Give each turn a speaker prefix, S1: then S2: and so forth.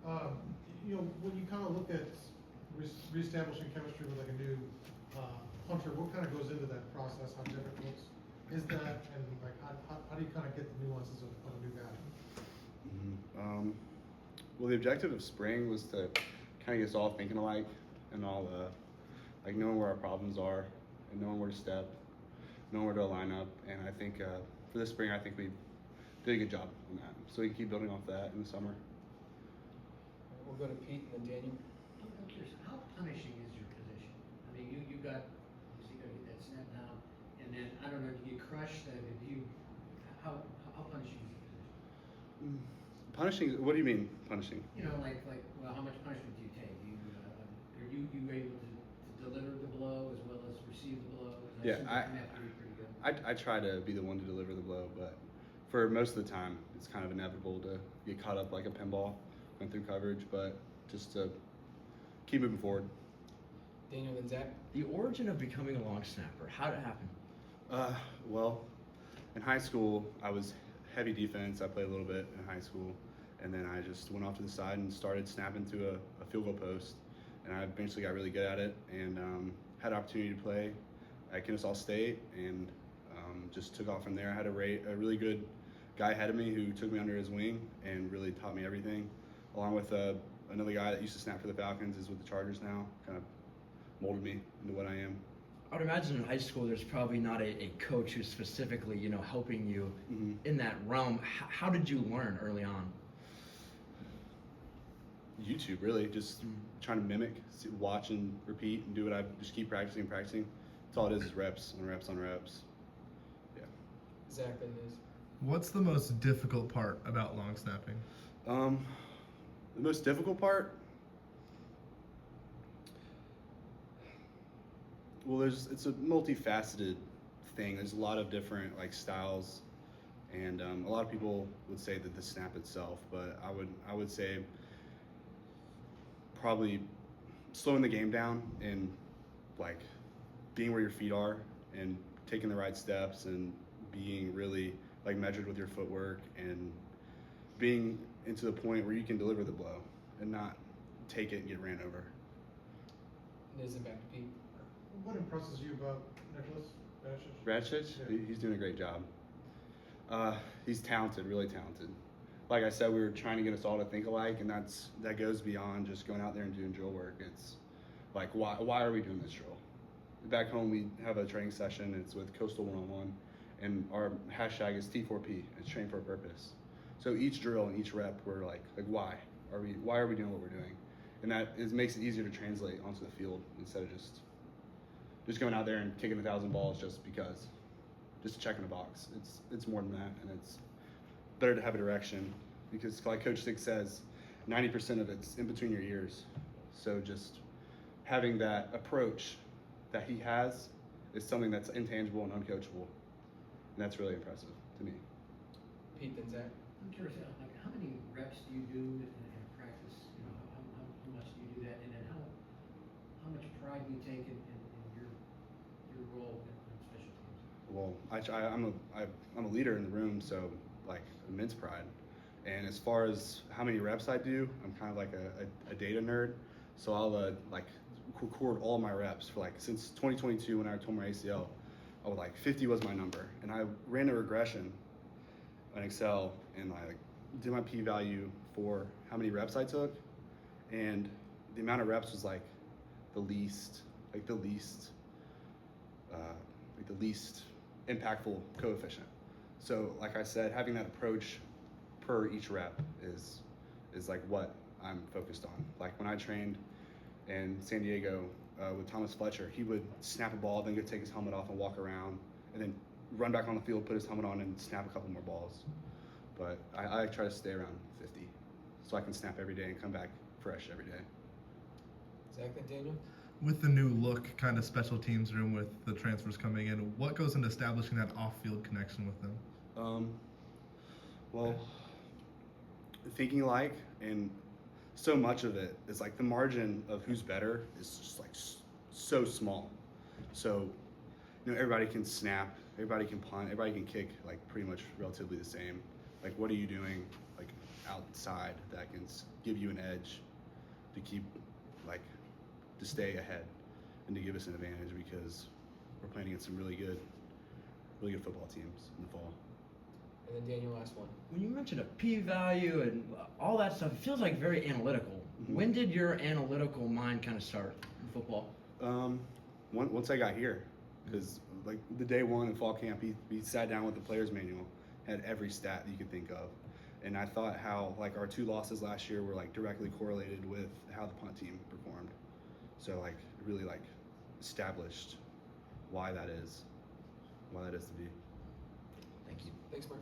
S1: When you kind of look at reestablishing chemistry with like a new punter, what kind of goes into that process? How difficult is that? And like, how do you kind of get the nuances of a new guy?
S2: Well, the objective of spring was to kind of get us all thinking alike and all like knowing where our problems are and knowing where to step, knowing where to line up. And I think for this spring, I think we did a good job on that. So we can keep building off that in the summer.
S3: We'll go to Pete and then Daniel.
S4: I'm curious, how punishing is your position? I mean, you got to get that snap down, and then I don't know, do you crush that? How punishing is your position?
S2: Punishing? What do you mean punishing?
S4: Well, how much punishment do you take? Are you able to deliver the blow as well as receive the blow?
S2: Yeah,
S4: I
S2: I try to be the one to deliver the blow, but for most of the time, it's kind of inevitable to get caught up like a pinball going through coverage, but just to keep moving forward.
S3: Daniel and Zach.
S5: The origin of becoming a long snapper, how did it happen?
S2: Well, in high school, I was heavy defense. I played a little bit in high school, and then I just went off to the side and started snapping to a field goal post, and I eventually got really good at it and had an opportunity to play at Kennesaw State, and just took off from there. I had a really good guy ahead of me who took me under his wing and really taught me everything, along with another guy that used to snap for the Falcons, is with the Chargers now, kind of molded me into what I am.
S5: I would imagine in high school there's probably not a coach who's specifically, helping you in that realm. How did you learn early on?
S2: YouTube, really, just trying to mimic, watch and repeat and do what I just keep practicing. That's all it is reps on reps on reps. Yeah.
S3: Zach and Liz.
S6: What's the most difficult part about long snapping?
S2: The most difficult part? Well, it's a multifaceted thing. There's a lot of different styles, and a lot of people would say that the snap itself, but I would say probably slowing the game down and being where your feet are and taking the right steps and being really measured with your footwork and being into the point where you can deliver the blow and not take it and get ran over.
S3: Liz and back to Pete.
S1: What impresses you about Nicholas
S2: Radchich?
S1: Yeah.
S2: He's doing a great job. He's talented, really talented. Like I said, we were trying to get us all to think alike, and that goes beyond just going out there and doing drill work. It's like, why are we doing this drill? Back home, we have a training session. It's with Coastal 1-on-1, and our hashtag is T4P. It's trained for a purpose. So each drill and each rep, we're like why are we doing what we're doing? And that makes it easier to translate onto the field instead of just going out there and kicking 1,000 balls just because, just checking a box. It's more than that, and it's better to have a direction because, like Coach Six says, 90% of it's in between your ears. So just having that approach that he has is something that's intangible and uncoachable, and that's really impressive to me.
S3: Pete and Zach.
S4: I'm curious, how many reps do you do in practice? How much do you do that, and then how much pride do you take in your role in special teams?
S2: Well, I'm a leader in the room, so immense pride. And as far as how many reps I do, I'm kind of like a data nerd. So I'll record all my reps for since 2022 when I tore my ACL. I was 50 was my number, and I ran a regression on Excel and I did my p-value for how many reps I took, and the amount of reps was the least impactful coefficient. So like I said, having that approach per each rep is what I'm focused on. When I trained in San Diego with Thomas Fletcher, he would snap a ball, then go take his helmet off and walk around, and then run back on the field, put his helmet on, and snap a couple more balls. But I try to stay around 50 so I can snap every day and come back fresh every day.
S3: Zach and Daniel.
S6: With the new look kind of special teams room with the transfers coming in, what goes into establishing that off-field connection with them?
S2: Well, thinking alike, and so much of it is the margin of who's better is just so small. So, everybody can snap, everybody can punt, everybody can kick pretty much relatively the same. like what are you doing like outside that can give you an edge to keep like to stay ahead and to give us an advantage because we're playing against some really good football teams in the fall.
S3: And then Daniel, last one.
S5: When you mentioned a p-value and all that stuff, it feels like very analytical.
S2: Mm-hmm.
S5: When did your analytical mind kind of start in football?
S2: Once I got here, because like the day one in fall camp, he sat down with the players manual, had every stat that you could think of, and I thought how like our 2 losses last year were like directly correlated with how the punt team performed. So like it really like established why that is to be.
S5: Thank you.
S3: Thanks, Mark.